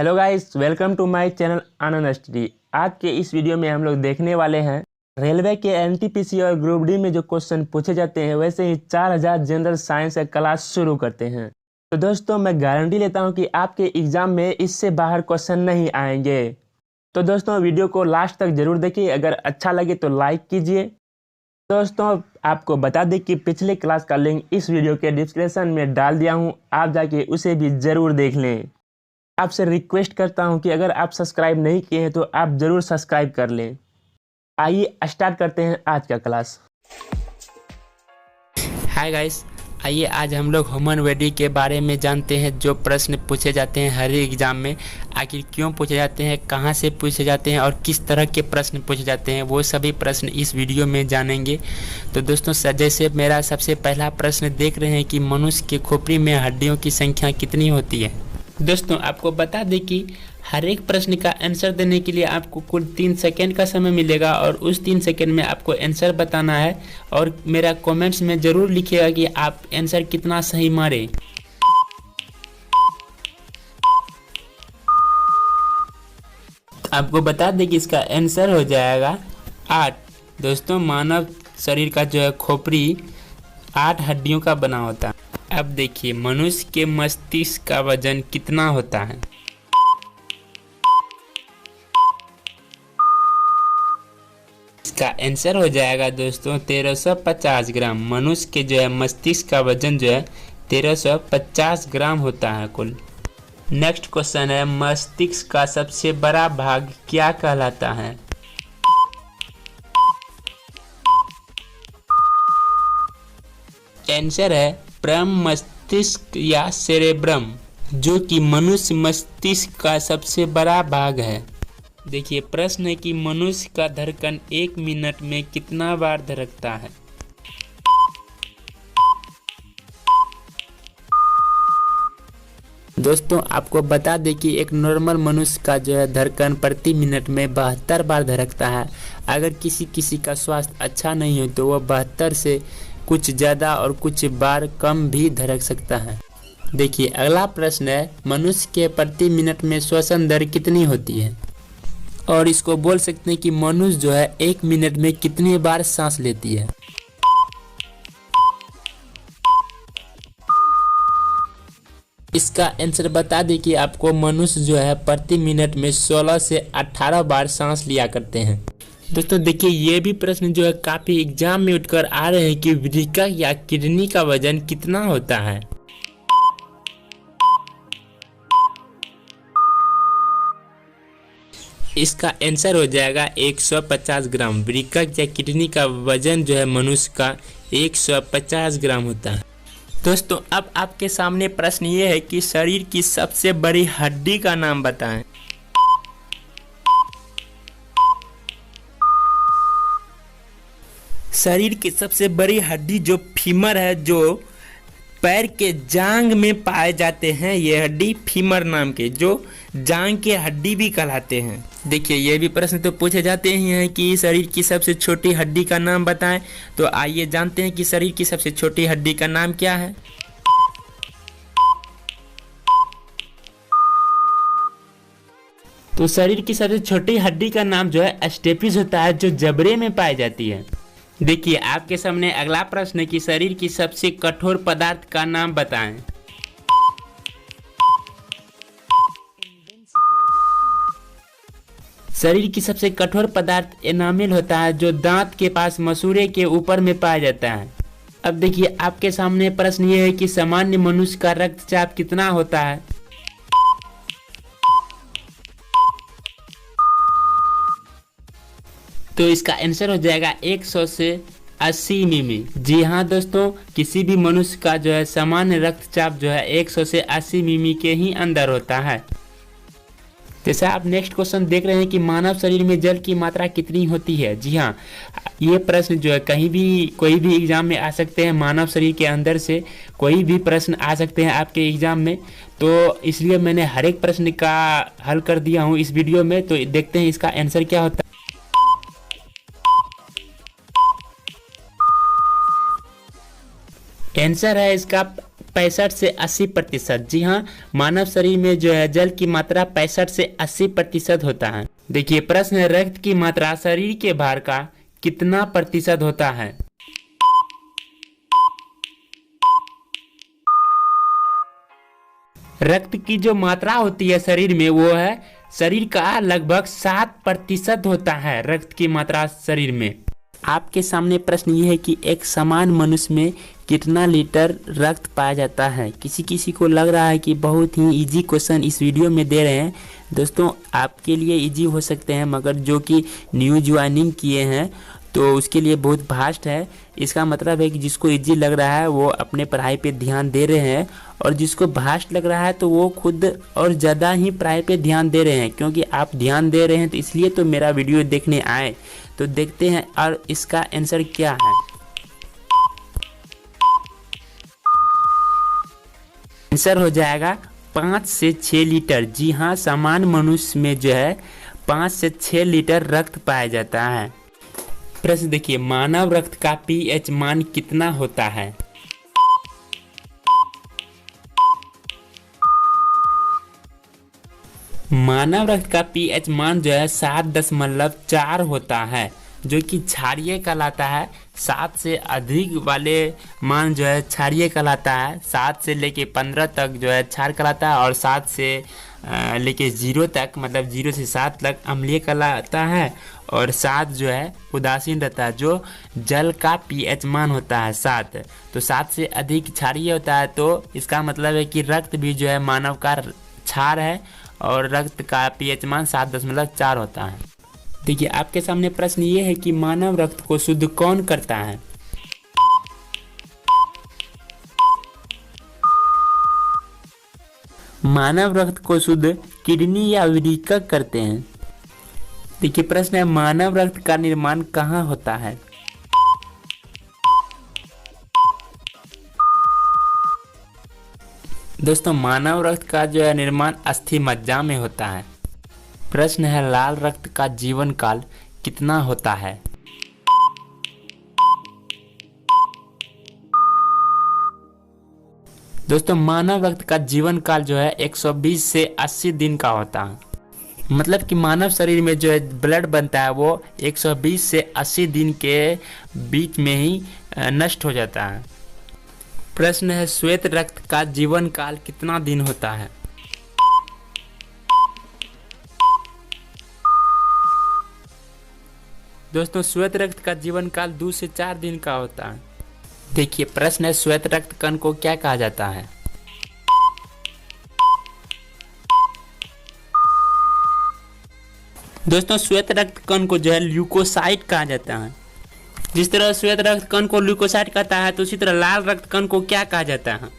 Hello guys, welcome to my channel Anand study. आज के इस वीडियो में हम लोग देखने वाले हैं रेलवे के एनटीपीसी और ग्रुप डी में जो क्वेश्चन पूछे जाते हैं वैसे ही 4000 जनरल साइंस का क्लास शुरू करते हैं। तो दोस्तों, मैं गारंटी लेता हूं कि आपके एग्जाम में इससे बाहर क्वेश्चन नहीं आएंगे। तो दोस्तों, वीडियो को लास्ट तक जरूर देखिए। अगर अच्छा लगे तो लाइक कीजिए। दोस्तों, आपको बता दें कि पिछले क्लास का लिंक इस वीडियो के डिस्क्रिप्शन में डाल दिया हूँ, आप जाके उसे भी ज़रूर देख लें। आपसे रिक्वेस्ट करता हूं कि अगर आप सब्सक्राइब नहीं किए हैं तो आप ज़रूर सब्सक्राइब कर लें। आइए स्टार्ट करते हैं आज का क्लास। हाय गाइस, आइए आज हम लोग ह्यूमन बॉडी के बारे में जानते हैं। जो प्रश्न पूछे जाते हैं हर एग्जाम में, आखिर क्यों पूछे जाते हैं, कहां से पूछे जाते हैं और किस तरह के प्रश्न पूछे जाते हैं, वो सभी प्रश्न इस वीडियो में जानेंगे। तो दोस्तों, जैसे मेरा सबसे पहला प्रश्न देख रहे हैं कि मनुष्य के खोपड़ी में हड्डियों की संख्या कितनी होती है। दोस्तों, आपको बता दें कि हर एक प्रश्न का आंसर देने के लिए आपको कुल 3 सेकेंड का समय मिलेगा और उस 3 सेकेंड में आपको आंसर बताना है। और मेरा कमेंट्स में ज़रूर लिखिएगा कि आप आंसर कितना सही मारे। आपको बता दें कि इसका आंसर हो जाएगा 8। दोस्तों, मानव शरीर का जो है खोपड़ी 8 हड्डियों का बना होता है। अब देखिए, मनुष्य के मस्तिष्क का वजन कितना होता है। इसका आंसर हो जाएगा दोस्तों 1350 ग्राम। मनुष्य के जो है मस्तिष्क का वजन जो है 1350 ग्राम होता है कुल। नेक्स्ट क्वेश्चन है, मस्तिष्क का सबसे बड़ा भाग क्या कहलाता है। आंसर है प्रम मस्तिष्क या सेरेब्रम, जो कि मनुष्य मस्तिष्क का सबसे बड़ा भाग है। देखिए, प्रश्न है कि मनुष्य का धड़कन 1 मिनट में कितना बार धड़कता है। दोस्तों, आपको बता दें कि एक नॉर्मल मनुष्य का जो है धड़कन प्रति मिनट में 72 बार धड़कता है। अगर किसी का स्वास्थ्य अच्छा नहीं हो तो वह 72 से कुछ ज़्यादा और कुछ बार कम भी धड़क सकता है। देखिए, अगला प्रश्न है, मनुष्य के प्रति मिनट में श्वसन दर कितनी होती है। और इसको बोल सकते हैं कि मनुष्य जो है 1 मिनट में कितनी बार सांस लेती है। इसका आंसर बता दें कि आपको मनुष्य जो है प्रति मिनट में 16 से 18 बार सांस लिया करते हैं। दोस्तों, देखिए, ये भी प्रश्न जो है काफ़ी एग्जाम में उठकर आ रहे हैं कि वृक्क या किडनी का वजन कितना होता है। इसका आंसर हो जाएगा 150 ग्राम। वृक्क या किडनी का वजन जो है मनुष्य का 150 ग्राम होता है। दोस्तों, अब आपके सामने प्रश्न ये है कि शरीर की सबसे बड़ी हड्डी का नाम बताएं। शरीर की सबसे बड़ी हड्डी जो फीमर है, जो पैर के जांग में पाए जाते हैं, ये हड्डी फीमर नाम के, जो जांग के हड्डी भी कहलाते हैं। देखिए, ये भी प्रश्न तो पूछे जाते ही हैं कि शरीर की सबसे छोटी हड्डी का नाम बताएं। तो आइए जानते हैं कि शरीर की सबसे छोटी हड्डी का नाम क्या है। तो शरीर की सबसे छोटी हड्डी का नाम जो है स्टेपिस होता है, जो जबड़े में पाई जाती है। देखिए, आपके सामने अगला प्रश्न है कि शरीर की सबसे कठोर पदार्थ का नाम बताएं। शरीर की सबसे कठोर पदार्थ एनामिल होता है, जो दांत के पास मसूड़े के ऊपर में पाया जाता है। अब देखिए, आपके सामने प्रश्न ये है कि सामान्य मनुष्य का रक्तचाप कितना होता है। तो इसका आंसर हो जाएगा 100 से 80 मिमी। जी हाँ दोस्तों, किसी भी मनुष्य का जो है सामान्य रक्तचाप जो है 100 से 80 मिमी के ही अंदर होता है। जैसे आप नेक्स्ट क्वेश्चन देख रहे हैं कि मानव शरीर में जल की मात्रा कितनी होती है। जी हाँ, ये प्रश्न जो है कहीं भी कोई भी एग्जाम में आ सकते हैं। मानव शरीर के अंदर से कोई भी प्रश्न आ सकते हैं आपके एग्जाम में, तो इसलिए मैंने हर एक प्रश्न का हल कर दिया हूँ इस वीडियो में। तो देखते हैं इसका आंसर क्या होता है। आंसर है इसका 65 से 80%। जी हाँ, मानव शरीर में जो है जल की मात्रा 65 से 80% होता है। देखिए प्रश्न है, रक्त की मात्रा शरीर के भार का कितना प्रतिशत होता है? रक्त की जो मात्रा होती है शरीर में वो है शरीर का लगभग 7% होता है रक्त की मात्रा शरीर में। आपके सामने प्रश्न ये है कि एक समान मनुष्य में कितना लीटर रक्त पाया जाता है। किसी किसी को लग रहा है कि बहुत ही इजी क्वेश्चन इस वीडियो में दे रहे हैं। दोस्तों आपके लिए इजी हो सकते हैं, मगर जो कि न्यू ज्वाइनिंग किए हैं तो उसके लिए बहुत भास्ट है। इसका मतलब है कि जिसको इजी लग रहा है वो अपने पढ़ाई पे ध्यान दे रहे हैं, और जिसको भास्ट लग रहा है तो वो खुद और ज़्यादा ही पढ़ाई पे ध्यान दे रहे हैं। क्योंकि आप ध्यान दे रहे हैं तो इसलिए तो मेरा वीडियो देखने आए। तो देखते हैं और इसका आंसर क्या है। आंसर हो जाएगा 5 से 6 लीटर। जी हाँ, सामान्य मनुष्य में जो है 5 से 6 लीटर रक्त पाया जाता है। प्रश्न देखिए, मानव रक्त का पीएच मान कितना होता है? मानव रक्त का पीएच मान जो है 7.4 होता है, जो कि क्षारीय कहलाता है। 7 से अधिक वाले मान जो है क्षारीय कहलाता है। 7 से लेके 15 तक जो है क्षार कहलाता है, और 7 से लेके 0 तक, मतलब 0 से 7 तक अम्लीय कहलाता है, और 7 जो है उदासीन रहता है। जो जल का पीएच मान होता है 7, तो 7 से अधिक क्षारीय होता है। तो इसका मतलब है कि रक्त भी जो है मानव का क्षार है, और रक्त का पीएच मान 7.4 होता है। देखिए आपके सामने प्रश्न ये है कि मानव रक्त को शुद्ध कौन करता है? मानव रक्त को शुद्ध किडनी या वृक्क करते हैं। देखिए प्रश्न है, मानव रक्त का निर्माण कहाँ होता है? दोस्तों मानव रक्त का जो है निर्माण अस्थि मज्जा में होता है। प्रश्न है, लाल रक्त का जीवन काल कितना होता है? दोस्तों मानव रक्त का जीवन काल जो है 120 से 80 दिन का होता है। मतलब कि मानव शरीर में जो है ब्लड बनता है वो 120 से 80 दिन के बीच में ही नष्ट हो जाता है। प्रश्न है, श्वेत रक्त का जीवन काल कितना दिन होता है? दोस्तों श्वेत रक्त का जीवन काल 2 से 4 दिन का होता है। देखिए प्रश्न है, श्वेत रक्त कण को क्या कहा जाता है? दोस्तों श्वेत रक्त कण को जो है ल्यूकोसाइट कहा जाता है। जिस तरह श्वेत रक्त कण को ल्यूकोसाइट कहता है, तो उसी तरह लाल रक्त कण को क्या कहा जाता है?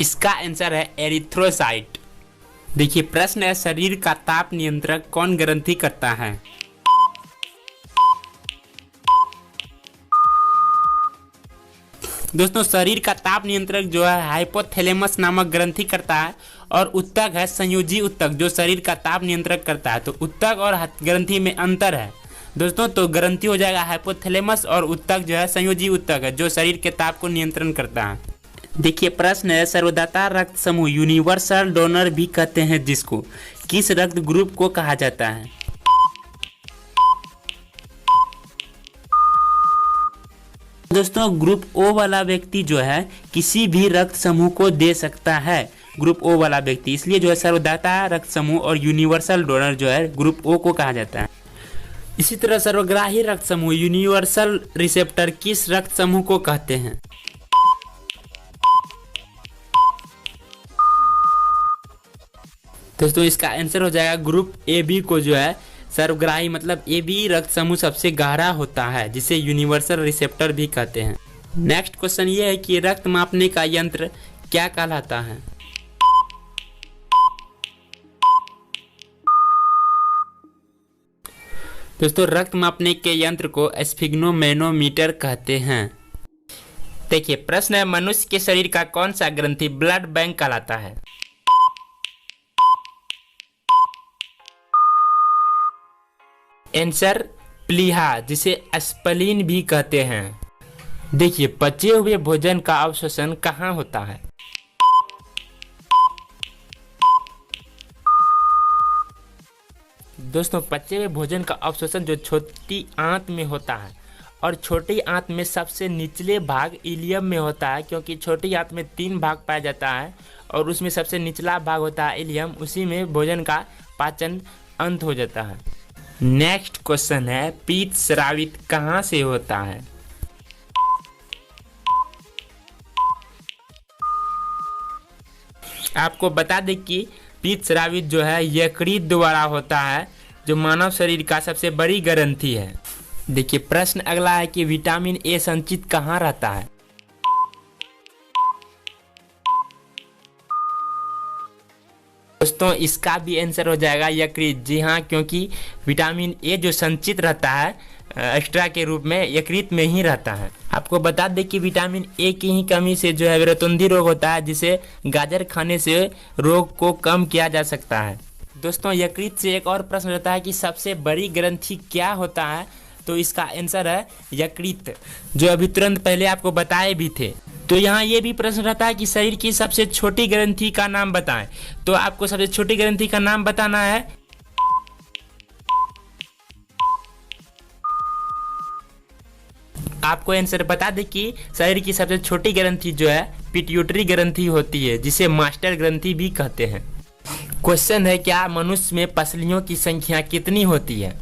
इसका आंसर है एरिथ्रोसाइट। देखिए प्रश्न है, शरीर का ताप नियंत्रक कौन ग्रंथि करता है? दोस्तों शरीर का ताप नियंत्रक जो है हाइपोथैलेमस नामक ग्रंथि करता है, और उत्तक है संयोजी उत्तक जो शरीर का ताप नियंत्रक करता है। तो उत्तक और ग्रंथि में अंतर है दोस्तों। तो ग्रंथि हो जाएगा हाइपोथैलेमस, और उत्तक जो है संयोजी उत्तक है जो शरीर के ताप को नियंत्रण करता है। देखिए प्रश्न है, सर्वदाता रक्त समूह यूनिवर्सल डोनर भी कहते हैं जिसको किस रक्त ग्रुप को कहा जाता है? दोस्तों ग्रुप ओ वाला व्यक्ति जो है किसी भी रक्त समूह को दे सकता है, ग्रुप ओ वाला व्यक्ति। इसलिए जो है सर्वदाता रक्त समूह और यूनिवर्सल डोनर जो है ग्रुप ओ को कहा जाता है। इसी तरह सर्वग्राही रक्त समूह यूनिवर्सल रिसेप्टर किस रक्त समूह को कहते हैं? दोस्तों इसका आंसर हो जाएगा ग्रुप ए बी को जो है सर्वग्राही, मतलब ए बी रक्त समूह सबसे गहरा होता है, जिसे यूनिवर्सल रिसेप्टर भी कहते हैं। नेक्स्ट क्वेश्चन ये है कि रक्त मापने का यंत्र क्या कहलाता है? दोस्तों रक्त मापने के यंत्र को स्फिग्नोमेनोमीटर कहते हैं। देखिए प्रश्न है, मनुष्य के शरीर का कौन सा ग्रंथि ब्लड बैंक कहलाता है? आंसर प्लीहा जिसे स्प्लीन भी कहते हैं। देखिए पचे हुए भोजन का अवशोषण कहाँ होता है? दोस्तों पचे हुए भोजन का अवशोषण जो छोटी आंत में होता है, और छोटी आंत में सबसे निचले भाग इलियम में होता है, क्योंकि छोटी आंत में 3 भाग पाया जाता है और उसमें सबसे निचला भाग होता है इलियम, उसी में भोजन का पाचन अंत हो जाता है। नेक्स्ट क्वेश्चन है पीत स्रावित कहाँ से होता है? आपको बता दें कि पीत स्रावित जो है यकृत द्वारा होता है, जो मानव शरीर का सबसे बड़ी ग्रंथि है। देखिए प्रश्न अगला है कि विटामिन ए संचित कहाँ रहता है? दोस्तों इसका भी आंसर हो जाएगा यकृत। जी हाँ, क्योंकि विटामिन ए जो संचित रहता है एक्स्ट्रा के रूप में यकृत में ही रहता है। आपको बता दें कि विटामिन ए की ही कमी से जो है रतुंधी रोग होता है, जिसे गाजर खाने से रोग को कम किया जा सकता है। दोस्तों यकृत से एक और प्रश्न रहता है कि सबसे बड़ी ग्रंथि क्या होता है, तो इसका आंसर है यकृत, जो अभी तुरंत पहले आपको बताए भी थे। तो यहाँ ये भी प्रश्न रहता है कि शरीर की सबसे छोटी ग्रंथि का नाम बताएं, तो आपको सबसे छोटी ग्रंथि का नाम बताना है। आपको आंसर बता दें कि शरीर की सबसे छोटी ग्रंथि जो है पिट्यूटरी ग्रंथि होती है, जिसे मास्टर ग्रंथि भी कहते हैं। क्वेश्चन है क्या मनुष्य में पसलियों की संख्या कितनी होती है?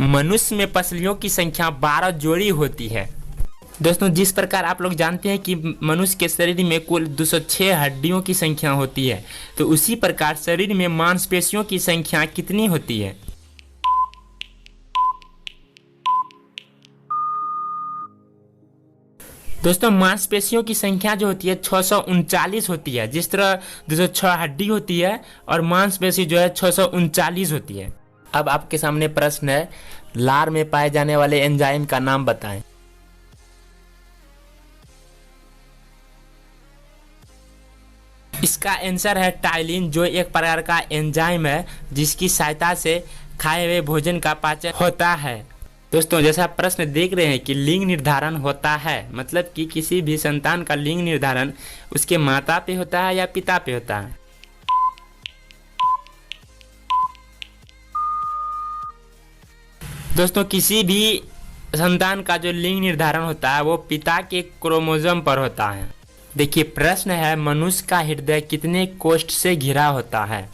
मनुष्य में पसलियों की संख्या 12 जोड़ी होती है। दोस्तों जिस प्रकार आप लोग जानते हैं कि मनुष्य के शरीर में कुल 206 हड्डियों की संख्या होती है, तो उसी प्रकार शरीर में मांसपेशियों की संख्या कितनी होती है? दोस्तों मांसपेशियों की संख्या जो होती है 639 होती है। जिस तरह 206 हड्डी होती है और मांसपेशी जो है 639 होती है। अब आपके सामने प्रश्न है लार में पाए जाने वाले एंजाइम का नाम बताएं। इसका आंसर है टाइलिन, जो एक प्रकार का एंजाइम है जिसकी सहायता से खाए हुए भोजन का पाचन होता है। दोस्तों जैसा प्रश्न देख रहे हैं कि लिंग निर्धारण होता है, मतलब कि किसी भी संतान का लिंग निर्धारण उसके माता पे होता है या पिता पे होता है। दोस्तों किसी भी संतान का जो लिंग निर्धारण होता है वो पिता के क्रोमोसोम पर होता है। देखिए प्रश्न है मनुष्य का हृदय कितने कोष्ठ से घिरा होता है?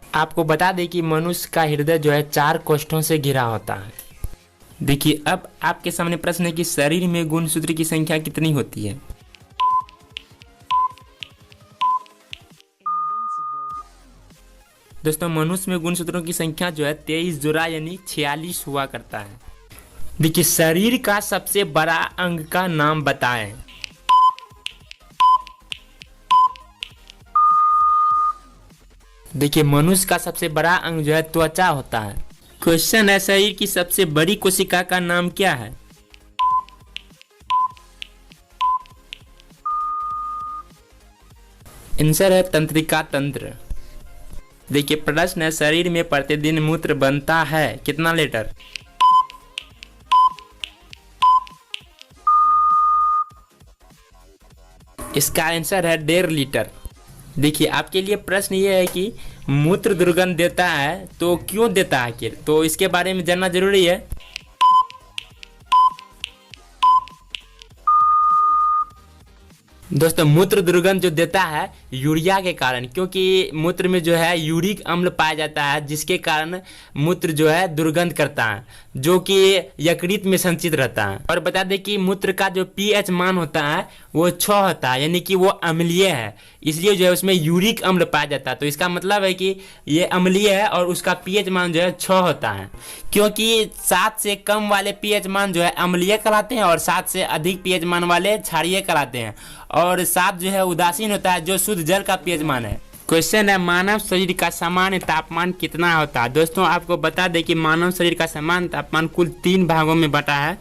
आपको बता दें कि मनुष्य का हृदय जो है 4 कोष्ठों से घिरा होता है। देखिए अब आपके सामने प्रश्न है कि शरीर में गुणसूत्र की संख्या कितनी होती है? दोस्तों मनुष्य में गुणसूत्रों की संख्या जो है 23 जोड़ा यानी 46 हुआ करता है। देखिए शरीर का सबसे बड़ा अंग का नाम बताएं। देखिए मनुष्य का सबसे बड़ा अंग जो है त्वचा होता है। क्वेश्चन है शरीर की सबसे बड़ी कोशिका का नाम क्या है? आंसर है तंत्रिका तंत्र। देखिए प्रश्न है शरीर में प्रतिदिन मूत्र बनता है कितना लीटर? इसका आंसर है 1.5 लीटर। देखिए आपके लिए प्रश्न ये है कि मूत्र दुर्गंध देता है तो क्यों देता है आखिर, तो इसके बारे में जानना जरूरी है। दोस्तों मूत्र दुर्गंध जो देता है यूरिया के कारण, क्योंकि मूत्र में जो है यूरिक अम्ल पाया जाता है, जिसके कारण मूत्र जो है दुर्गंध करता है, जो कि यकृत में संचित रहता है। और बता दें कि मूत्र का जो पीएच मान होता है वो 6 होता है, यानी कि वो अम्लीय है, इसलिए जो है उसमें यूरिक अम्ल पाया जाता है। तो इसका मतलब है कि ये अम्लीय है और उसका पीएच मान जो है 6 होता है, क्योंकि 7 से कम वाले पीएच मान जो है अम्लीय कहलाते हैं और 7 से अधिक पीएच मान वाले क्षारीय कहलाते हैं, और 7 जो है उदासीन होता है जो शुद्ध जल का पीएच मान है। क्वेश्चन है मानव शरीर का सामान्य तापमान कितना होता है? दोस्तों आपको बता दें कि मानव शरीर का सामान्य तापमान कुल 3 भागों में बटा है,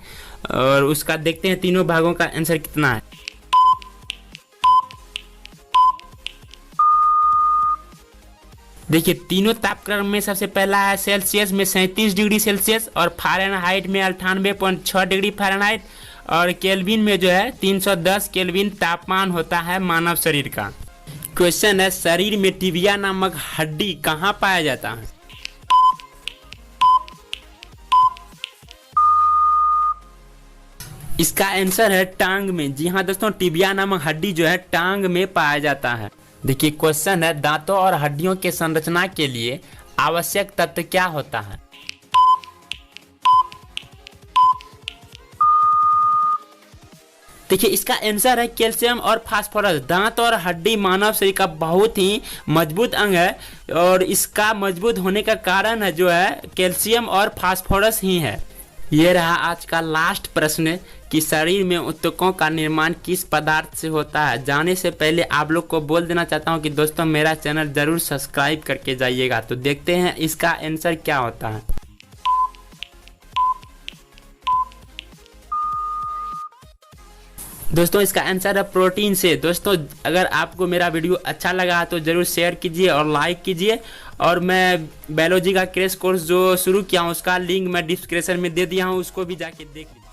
और उसका देखते हैं तीनों भागों का आंसर कितना है। देखिए तीनों तापक्रम में सबसे पहला है सेल्सियस में 37 डिग्री सेल्सियस, और फ़ारेनहाइट में 98.6 डिग्री फ़ारेनहाइट, और केल्विन में जो है 310 केल्विन तापमान होता है मानव शरीर का। क्वेश्चन है, शरीर में टिबिया नामक हड्डी कहाँ पाया जाता है? इसका आंसर है टांग में। जी हाँ दोस्तों, टिबिया नामक हड्डी जो है टांग में पाया जाता है। देखिए क्वेश्चन है, दांतों और हड्डियों के संरचना के लिए आवश्यक तत्व क्या होता है? देखिए इसका आंसर है कैल्शियम और फास्फोरस। दांत और हड्डी मानव शरीर का बहुत ही मजबूत अंग है, और इसका मजबूत होने का कारण है जो है कैल्शियम और फास्फोरस ही है। ये रहा आज का लास्ट प्रश्न कि शरीर में ऊतकों का निर्माण किस पदार्थ से होता है। जाने से पहले आप लोग को बोल देना चाहता हूँ कि दोस्तों मेरा चैनल जरूर सब्सक्राइब करके जाइएगा। तो देखते हैं इसका आंसर क्या होता है। दोस्तों इसका आंसर है प्रोटीन से। दोस्तों अगर आपको मेरा वीडियो अच्छा लगा तो जरूर शेयर कीजिए और लाइक कीजिए, और मैं बायोलॉजी का क्रैश कोर्स जो शुरू किया हूँ उसका लिंक मैं डिस्क्रिप्शन में दे दिया हूँ, उसको भी जाके देख लीजिए।